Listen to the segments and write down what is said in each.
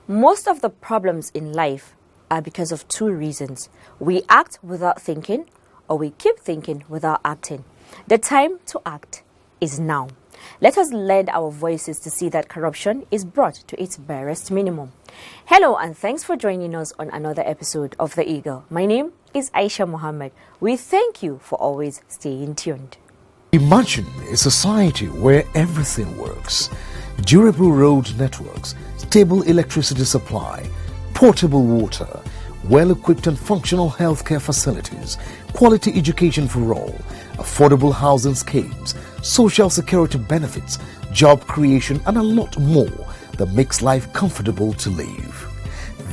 Most of the problems in life are because of two reasons. We act without thinking, or we keep thinking without acting. The time to act is now. Let us lend our voices to see that corruption is brought to its barest minimum. Hello and thanks for joining us on another episode of The Eagle. My name is Aisha Mohammed. We thank you for always staying tuned. Imagine a society where everything works. Durable road networks, stable electricity supply, portable water, well-equipped and functional healthcare facilities, quality education for all, affordable housing schemes, social security benefits, job creation, and a lot more that makes life comfortable to live.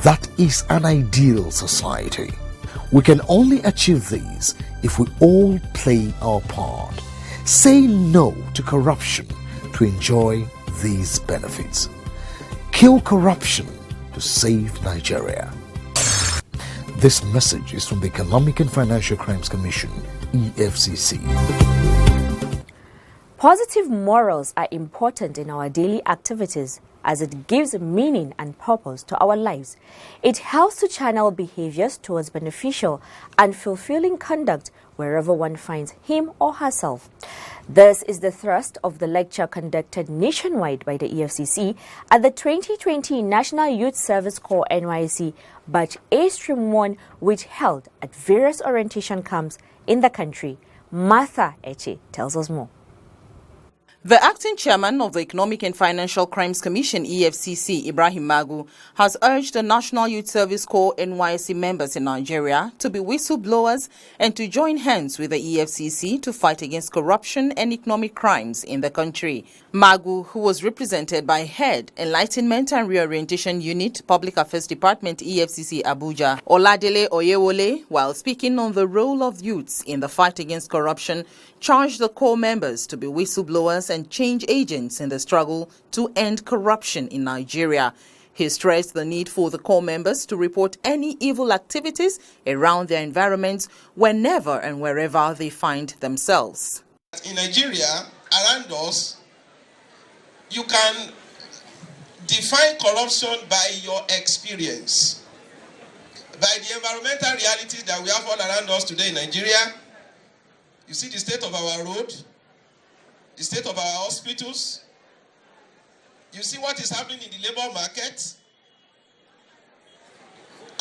That is an ideal society. We can only achieve these if we all play our part. Say no to corruption to enjoy these benefits. Kill corruption to save Nigeria. This message is from the Economic and Financial Crimes Commission, EFCC. Positive morals are important in our daily activities as it gives meaning and purpose to our lives. It helps to channel behaviors towards beneficial and fulfilling conduct wherever one finds him or herself. This is the thrust of the lecture conducted nationwide by the EFCC at the 2020 National Youth Service Corps NYSC Batch A Stream 1, which held at various orientation camps in the country. Martha Eche tells us more. The acting chairman of the Economic and Financial Crimes Commission, EFCC, Ibrahim Magu, has urged the National Youth Service Corps NYSC members in Nigeria to be whistleblowers and to join hands with the EFCC to fight against corruption and economic crimes in the country. Magu, who was represented by Head, Enlightenment and Reorientation Unit, Public Affairs Department, EFCC Abuja, Oladele Oyewole, while speaking on the role of youths in the fight against corruption, charged the Corps members to be whistleblowers and change agents in the struggle to end corruption in Nigeria. He stressed the need for the Corps members to report any evil activities around their environments whenever and wherever they find themselves. In Nigeria, around us, you can define corruption by your experience, by the environmental realities that we have all around us today in Nigeria. You see the state of our road, the state of our hospitals. You see what is happening in the labor market.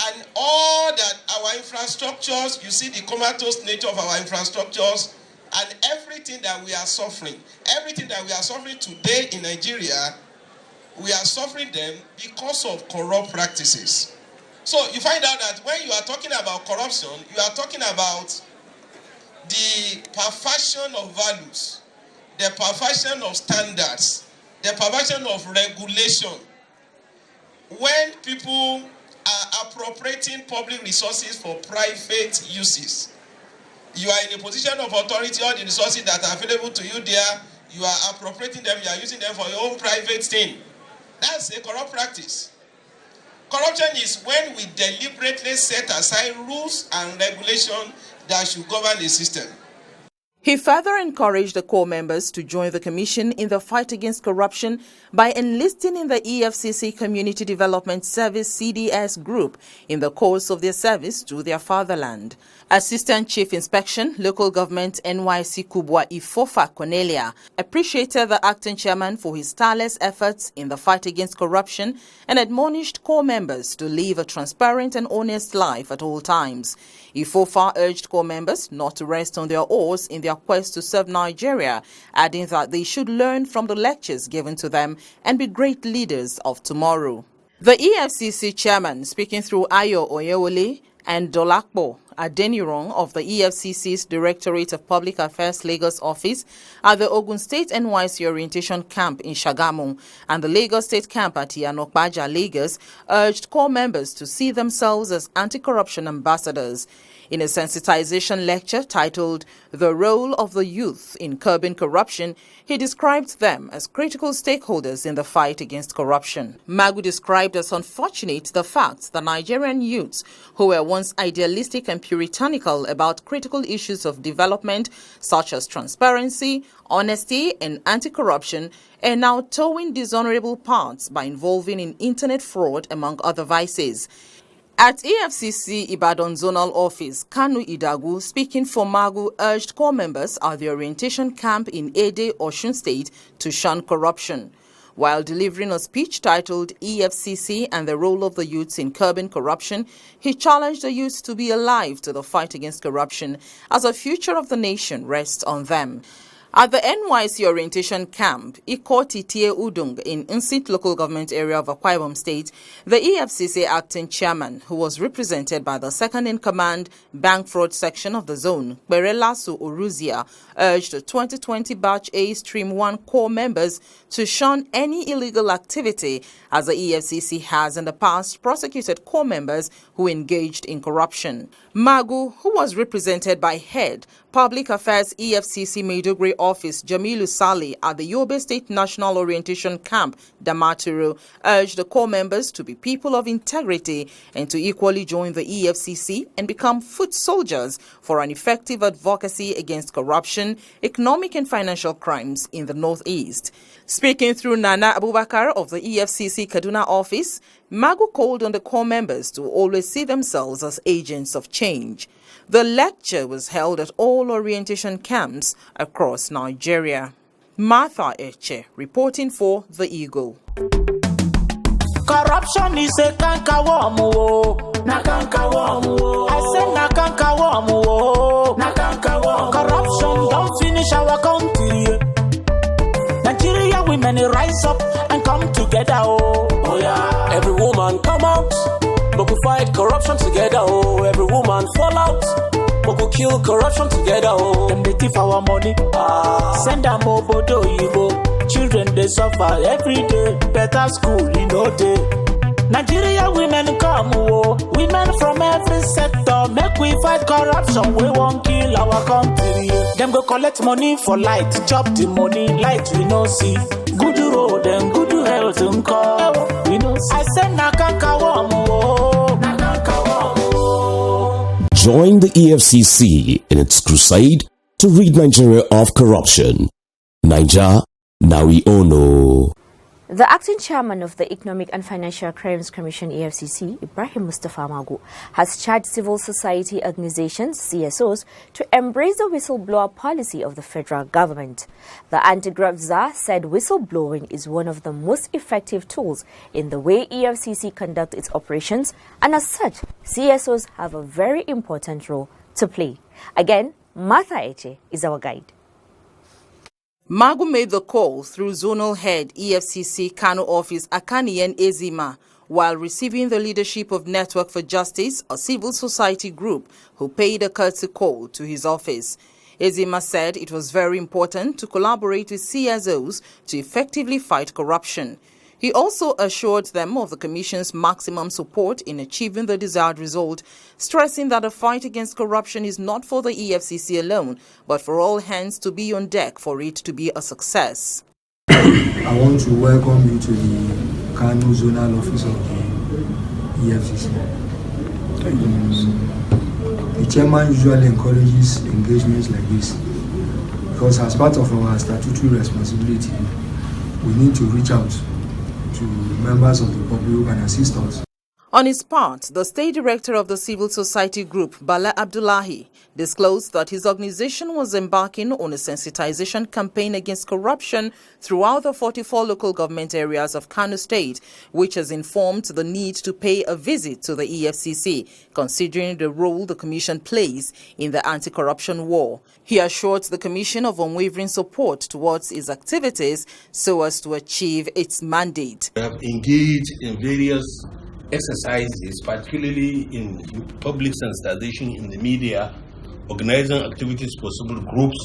And all that our infrastructures, you see the comatose nature of our infrastructures and everything that we are suffering. Everything that we are suffering today in Nigeria, we are suffering them because of corrupt practices. So you find out that when you are talking about corruption, you are talking about the perversion of values, the perversion of standards, the perversion of regulation. When people are appropriating public resources for private uses, you are in a position of authority. All the resources that are available to you there, you are appropriating them, you are using them for your own private thing. That's a corrupt practice. Corruption is when we deliberately set aside rules and regulations that should govern the system. He further encouraged the Corps members to join the Commission in the fight against corruption by enlisting in the EFCC Community Development Service CDS group in the course of their service to their fatherland. Assistant Chief Inspection, Local Government NYC Kubwa Ifofa Cornelia appreciated the acting chairman for his tireless efforts in the fight against corruption and admonished Corps members to live a transparent and honest life at all times. Ifofa urged Corps members not to rest on their oars in their quest to serve Nigeria, adding that they should learn from the lectures given to them and be great leaders of tomorrow. The EFCC chairman, speaking through Ayo Oyewole and Dolakbo, Adenirong of the EFCC's Directorate of Public Affairs Lagos office at the Ogun State NYSC Orientation Camp in Shagamu and the Lagos State Camp at Iyanokbaja, Lagos, urged core members to see themselves as anti-corruption ambassadors. In a sensitization lecture titled The Role of the Youth in Curbing Corruption, he described them as critical stakeholders in the fight against corruption. Magu described as unfortunate the fact that Nigerian youths who were once idealistic and puritanical about critical issues of development such as transparency, honesty, and anti-corruption are now towing dishonorable paths by involving in internet fraud, among other vices. At EFCC Ibadan Zonal Office, Kanu Idagu, speaking for Magu, urged core members at the orientation camp in Ede, Osun State, to shun corruption. While delivering a speech titled EFCC and the Role of the Youths in Curbing Corruption, he challenged the youths to be alive to the fight against corruption, as the future of the nation rests on them. At the NYSC Orientation Camp, Ikoti Tie Udung in Nsit local government area of Akwa Ibom State, the EFCC acting chairman, who was represented by the second-in-command bank fraud section of the zone, Berelasu Uruzia, urged the 2020 Batch A Stream 1 core members to shun any illegal activity, as the EFCC has in the past prosecuted core members who engaged in corruption. Magu, who was represented by head Public Affairs EFCC Maiduguri Office Jamilu Sali at the Yobe State National Orientation Camp, Damaturu, urged the core members to be people of integrity and to equally join the EFCC and become foot soldiers for an effective advocacy against corruption, economic and financial crimes in the Northeast. Speaking through Nana Abubakar of the EFCC Kaduna office, Magu called on the core members to always see themselves as agents of change. The lecture was held at all orientation camps across Nigeria. Martha Eche, reporting for The Eagle. Corruption is a cankerworm, na cankerworm. I said na cankerworm, na cankerworm. Corruption don't finish our country. Nigeria women rise up and come together, oh yeah. Every woman come out, but we fight corruption together, oh. Every woman fall out, but we kill corruption together, oh. Them they thief our money, send them obodo yibo. Children they suffer every day, better school in no day. Nigeria women come, oh. Women from every sector, make we fight corruption, we won't kill our country. Them go collect money for light, chop the money, light we no see. Good road and good health we no see. I said na cankerworm, na cankerworm. Join the EFCC in its crusade to rid Nigeria of corruption. Naija, now we all know. The acting chairman of the Economic and Financial Crimes Commission EFCC, Ibrahim Mustafa Magu, has charged civil society organizations, CSOs, to embrace the whistleblower policy of the federal government. The anti-graft czar said whistleblowing is one of the most effective tools in the way EFCC conducts its operations, and as such, CSOs have a very important role to play. Again, Martha Eche is our guide. Magu made the call through Zonal Head EFCC Kano Office Akaniyen Ezima while receiving the leadership of Network for Justice, a civil society group who paid a courtesy call to his office. Ezima said it was very important to collaborate with CSOs to effectively fight corruption. He also assured them of the Commission's maximum support in achieving the desired result, stressing that the fight against corruption is not for the EFCC alone, but for all hands to be on deck for it to be a success. I want to welcome you to the Kano Zonal Office of the EFCC. The chairman usually encourages engagements like this because as part of our statutory responsibility, we need to reach out to members of the public who can assist us. On his part, the State Director of the Civil Society Group, Bala Abdullahi, disclosed that his organization was embarking on a sensitization campaign against corruption throughout the 44 local government areas of Kano State, which has informed the need to pay a visit to the EFCC, considering the role the Commission plays in the anti-corruption war. He assured the Commission of unwavering support towards its activities so as to achieve its mandate. We have engaged in various exercises, particularly in public sensitization in the media, organizing activities for civil groups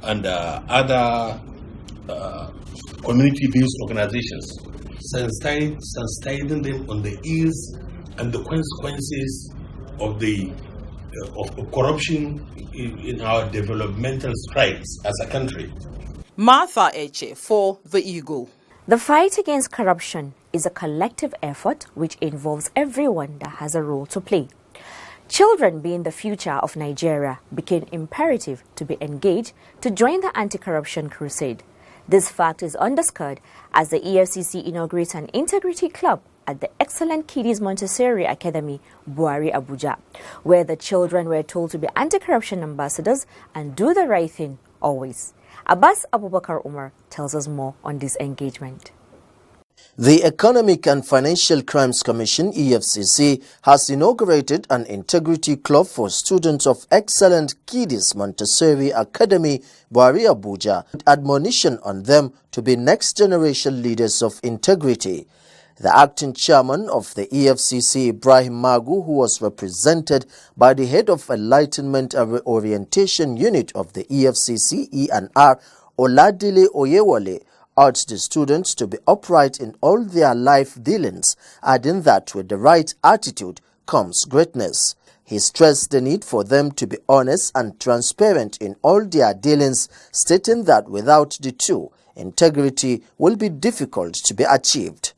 and other community-based organizations, sensitizing them on the ills and the consequences of the of corruption in our developmental strides as a country. Martha Eche for The Eagle. The fight against corruption is a collective effort which involves everyone that has a role to play. Children being the future of Nigeria became imperative to be engaged to join the anti-corruption crusade. This fact is underscored as the EFCC inaugurates an integrity club at the excellent Kiddies Montessori Academy, Buhari, Abuja, where the children were told to be anti-corruption ambassadors and do the right thing always. Abbas Abubakar Umar tells us more on this engagement. The Economic and Financial Crimes Commission, EFCC, has inaugurated an integrity club for students of excellent Kiddies Montessori Academy, Buhari, Abuja, with admonition on them to be next-generation leaders of integrity. The acting chairman of the EFCC, Ibrahim Magu, who was represented by the head of Enlightenment and Reorientation Unit of the EFCC, E&R, Oladile Oyewole, urged the students to be upright in all their life dealings, adding that with the right attitude comes greatness. He stressed the need for them to be honest and transparent in all their dealings, stating that without the two, integrity will be difficult to be achieved.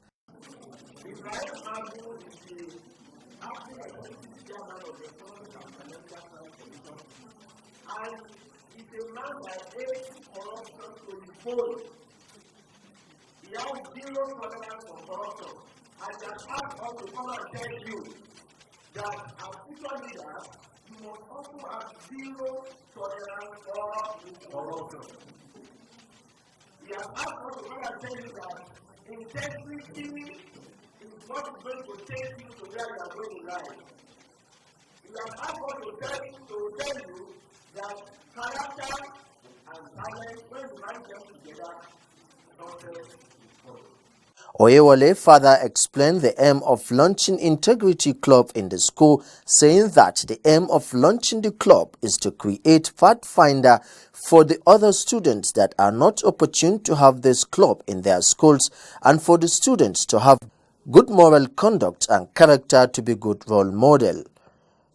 He has zero tolerance for corruption. I can ask us to come and tell you that as future leaders, you must also have zero tolerance for corruption. He has asked us to come and tell you that integrity is what is going to take you to where you are going in life. He has asked us to tell you that character and talent, when you marry them together, Oyewole further explained the aim of launching Integrity Club in the school, saying that the aim of launching the club is to create pathfinder for the other students that are not opportune to have this club in their schools, and for the students to have good moral conduct and character to be good role model.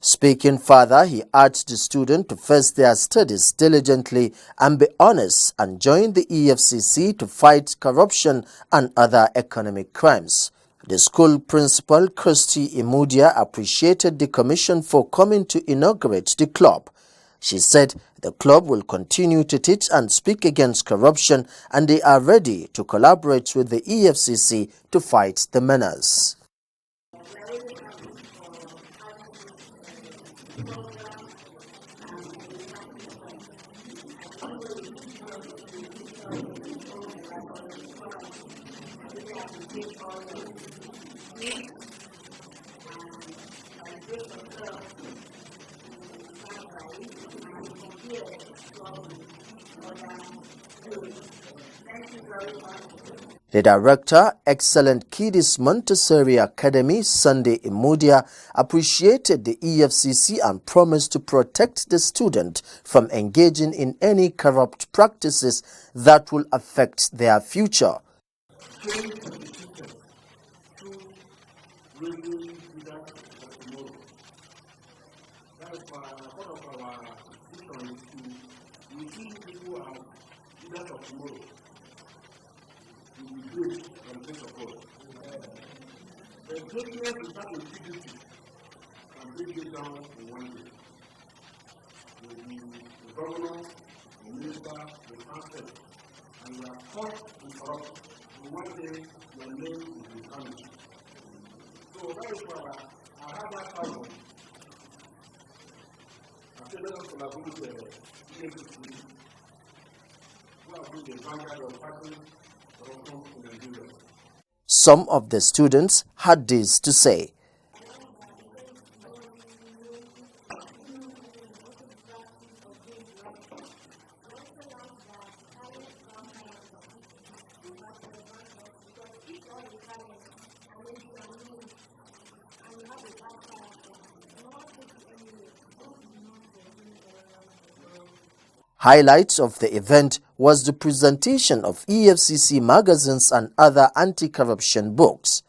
Speaking further, he urged the students to face their studies diligently and be honest and join the EFCC to fight corruption and other economic crimes. The school principal, Christy Imudia, appreciated the commission for coming to inaugurate the club. She said the club will continue to teach and speak against corruption, and they are ready to collaborate with the EFCC to fight the menace. The director, Excellent Kiddies Montessori Academy, Sunday Imudia, appreciated the EFCC and promised to protect the student from engaging in any corrupt practices that will affect their future. The greatness is not a dignity and bring it down in one day. The governor, the minister, the council, and you are caught in corruption. In one day, your name will be tarnished. So that is why I have that problem. I said, let us collaborate with the EFCC, who have been the vanguard of fighting corruption in Nigeria. Some of the students had this to say. Highlights of the event was the presentation of EFCC magazines and other anti-corruption books.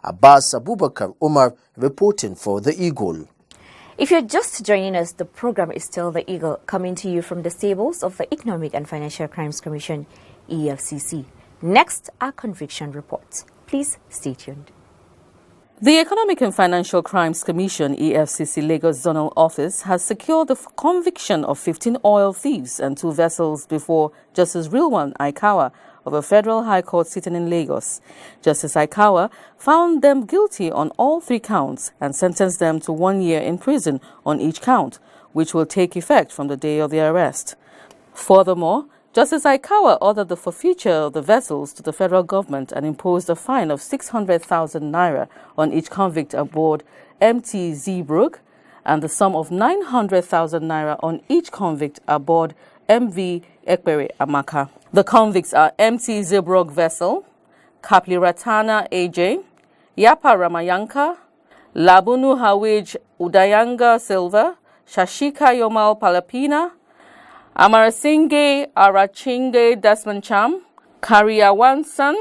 Abbas Abubakar Umar reporting for The Eagle. If you're just joining us, the program is still The Eagle, coming to you from the stables of the Economic and Financial Crimes Commission, EFCC. Next, our conviction reports. Please stay tuned. The Economic and Financial Crimes Commission, EFCC Lagos Zonal Office, has secured the conviction of 15 oil thieves and 2 vessels before Justice Rilwan Aikawa of a federal high court sitting in Lagos. Justice Aikawa found them guilty on all 3 counts and sentenced them to 1 year in prison on each count, which will take effect from the day of their arrest. Furthermore, Justice Aikawa ordered the forfeiture of the vessels to the federal government and imposed a fine of 600,000 naira on each convict aboard MT Zeebrugge and the sum of 900,000 naira on each convict aboard MV Ekpere Amaka. The convicts are MT Zeebrugge vessel, Kapliratana AJ, Yapa Ramayanka, Labunu Hawij Udayanga Silva, Shashika Yomal Palapina, Amarasinge Arachinge Desmancham, Kariawansan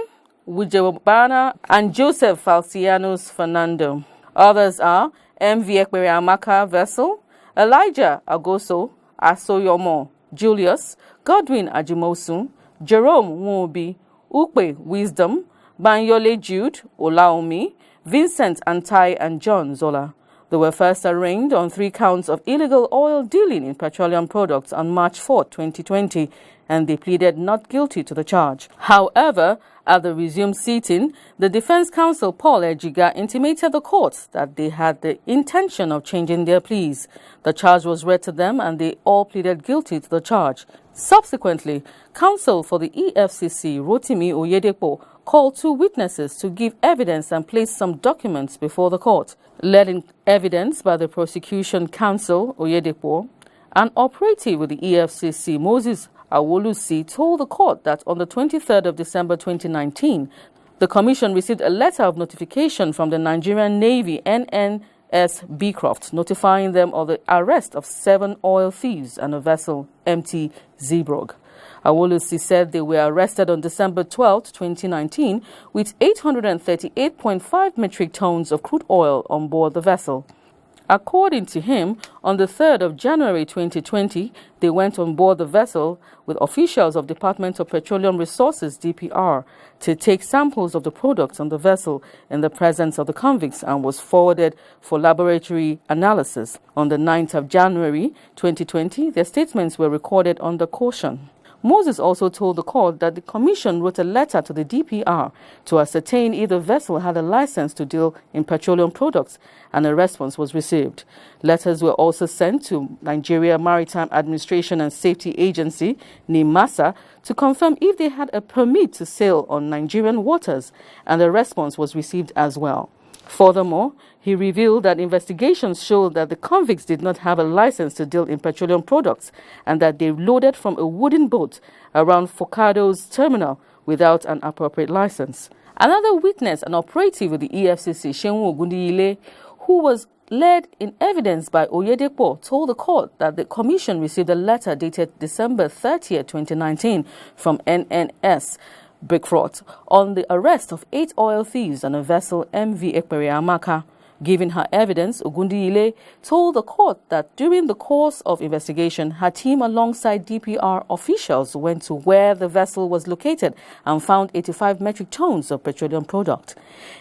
Wujebana, and Joseph Falcianus Fernando. Others are MV Ekpere Amaka vessel, Elijah Agoso Asoyomo, Julius, Godwin Ajimosun, Jerome Nwobi, Ukpe Wisdom, Banyole Jude Olaomi, Vincent Antai, and John Zola. They were first arraigned on 3 counts of illegal oil dealing in petroleum products on March 4, 2020, and they pleaded not guilty to the charge. However, at the resumed sitting, the defense counsel Paul Ejiga intimated the court that they had the intention of changing their pleas. The charge was read to them and they all pleaded guilty to the charge. Subsequently, counsel for the EFCC, Rotimi Oyedepo, called 2 witnesses to give evidence and place some documents before the court. Led in evidence by the prosecution counsel, Oyedepo, an operative with the EFCC, Moses Awolusi, told the court that on the 23rd of December 2019, the commission received a letter of notification from the Nigerian Navy NNS Beecroft notifying them of the arrest of 7 oil thieves and a vessel, MT Zeebrugge. Awolusi said they were arrested on December 12, 2019, with 838.5 metric tons of crude oil on board the vessel. According to him, on the 3rd of January 2020, they went on board the vessel with officials of Department of Petroleum Resources, DPR, to take samples of the products on the vessel in the presence of the convicts and was forwarded for laboratory analysis. On the 9th of January 2020, their statements were recorded under caution. Moses also told the court that the commission wrote a letter to the DPR to ascertain if the vessel had a license to deal in petroleum products, and a response was received. Letters were also sent to Nigeria Maritime Administration and Safety Agency, NIMASA, to confirm if they had a permit to sail on Nigerian waters, and a response was received as well. Furthermore, he revealed that investigations showed that the convicts did not have a license to deal in petroleum products and that they loaded from a wooden boat around Focado's terminal without an appropriate license. Another witness, an operative with the EFCC, Shenwu Ogundiyile, who was led in evidence by Oyedepo, told the court that the commission received a letter dated December 30, 2019 from NNS Beecroft on the arrest of 8 oil thieves and a vessel MV Ekpere Amaka. Giving her evidence, Ogundiyile told the court that during the course of investigation, her team alongside DPR officials went to where the vessel was located and found 85 metric tons of petroleum product.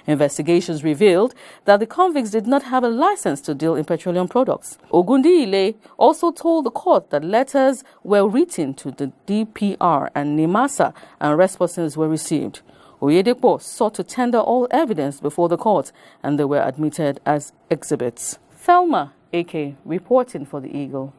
Investigations revealed that the convicts did not have a license to deal in petroleum products. Ogundiyile also told the court that letters were written to the DPR and NIMASA and responses were received. Oyedepo sought to tender all evidence before the court, and they were admitted as exhibits. Thelma A.K. reporting for The Eagle.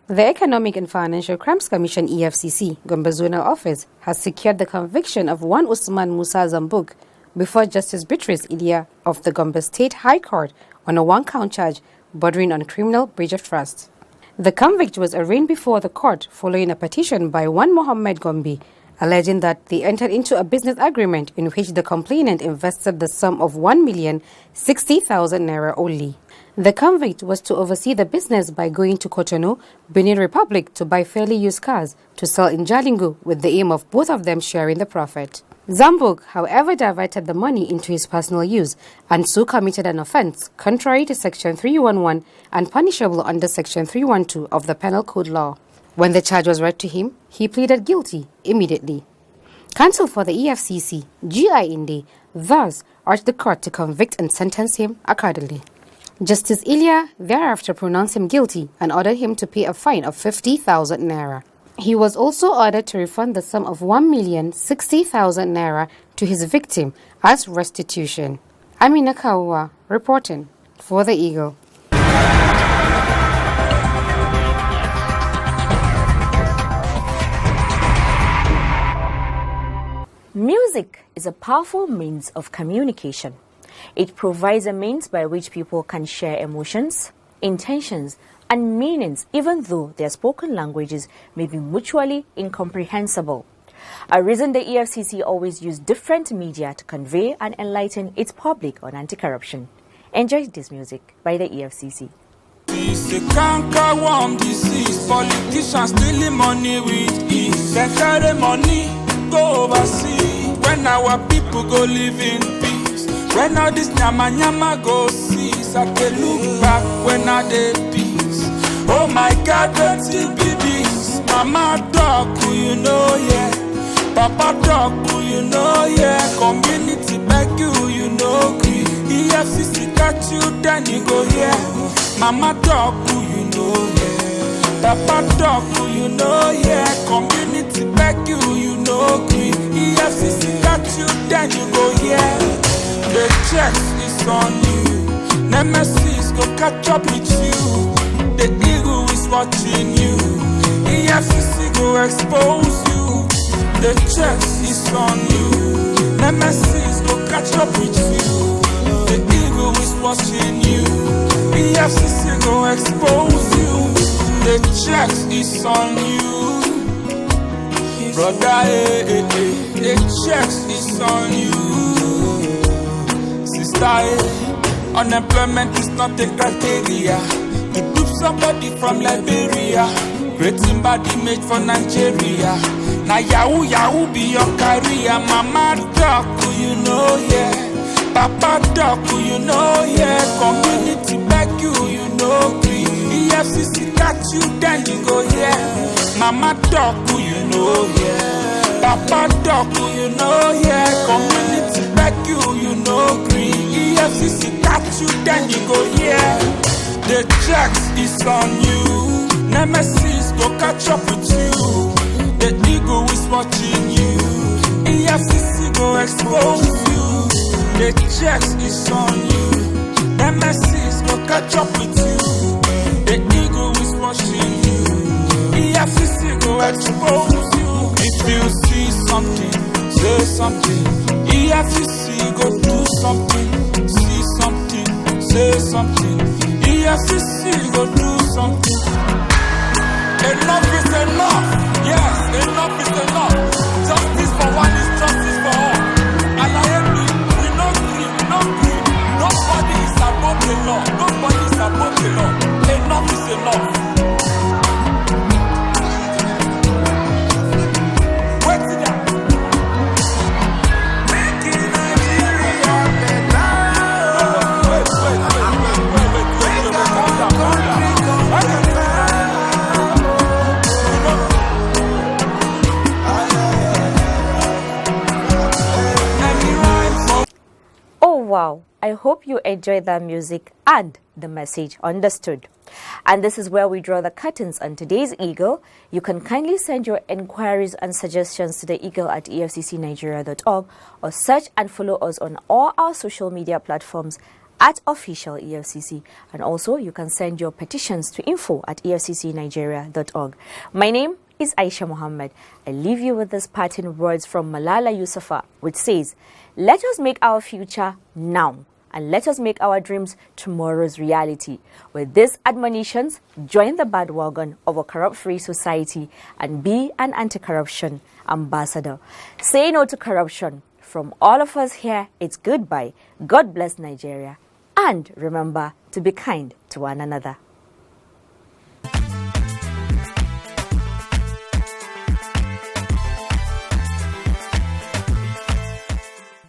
The Economic and Financial Crimes Commission, EFCC, Gombe Zonal Office, has secured the conviction of one Usman Musa Zambuk, before Justice Beatrice Ilia of the Gombe State High Court on a one-count charge bordering on criminal breach of trust. The convict was arraigned before the court following a petition by one Mohammed Gombe, alleging that they entered into a business agreement in which the complainant invested the sum of 1,060,000 naira only. The convict was to oversee the business by going to Cotonou, Benin Republic, to buy fairly used cars to sell in Jalingo with the aim of both of them sharing the profit. Zambuk, however, diverted the money into his personal use and so committed an offence contrary to Section 311 and punishable under Section 312 of the Penal Code law. When the charge was read to him, he pleaded guilty immediately. Counsel for the EFCC, G.I. Inde, thus urged the court to convict and sentence him accordingly. Justice Ilia thereafter pronounced him guilty and ordered him to pay a fine of 50,000 naira. He was also ordered to refund the sum of 1,060,000 naira to his victim as restitution. Amina Kawa reporting for the Eagle. Music is a powerful means of communication. It provides a means by which people can share emotions, intentions, and meanings, even though their spoken languages may be mutually incomprehensible. A reason the EFCC always use different media to convey and enlighten its public on anti-corruption. Enjoy this music by the EFCC. It's a canker worm disease. Politicians stealing money with ease. They carry money, go overseas. When our people go live in peace. When all this nyama go cease. I can look back when I did peace. Oh my God, what will be this? Mama dog, who you know, yeah. Papa dog, who you know, yeah. Community beg you, you know, EFCC got you, then you go, yeah. Mama dog, who you know, yeah. Papa dog, who you know, yeah. Community beg you, you know, EFCC got you, then you go, yeah. The checks is on you. Nemesis go catch up with you. The eagle is watching you. EFCC go expose you. The checks is on you. Nemesis go catch up with you. The eagle is watching you. EFCC go expose you. The checks is on you. Brother, the checks is on you. Sister, unemployment is not a criteria. To dupe somebody from Liberia, creating bad image for Nigeria. Now Yahoo be your career. Mama talk, who you know, yeah. Papa talk, who you know, yeah. Community beg you, you know, EFCC got you, then you go, yeah. Mama talk, who you know, yeah. Papa talk, who you know, yeah. Community beg you, you know, EFCC got you, then you go, yeah. The checks is on you. Nemesis go catch up with you. The eagle is watching you. EFCC go expose you. The checks is on you. Nemesis go catch up with you. The eagle is watching you. EFCC go expose you. If you see something, say something. EFCC go do something. See something, say something. EFCC go do something. Enough is enough. Yes, enough is enough. Justice for one is justice for all. And I am me. We not agree. Nobody is above the law. Nobody is above the law. Enough is enough. Wait till that. Making Nigeria better. Wait. Calm down. Oh wow, I hope you enjoyed that music and the message understood. And this is where we draw the curtains on today's Eagle. You can kindly send your inquiries and suggestions to the Eagle at efccnigeria.org or search and follow us on all our social media platforms at official EFCC. And also you can send your petitions to info@efccnigeria.org. My name is Aisha Muhammad. I leave you with these parting words from Malala Yousafzai, which says, "Let us make our future now, and let us make our dreams tomorrow's reality." With these admonitions, join the bandwagon of a corrupt-free society and be an anti-corruption ambassador. Say no to corruption. From all of us here, it's goodbye. God bless Nigeria. And remember to be kind to one another.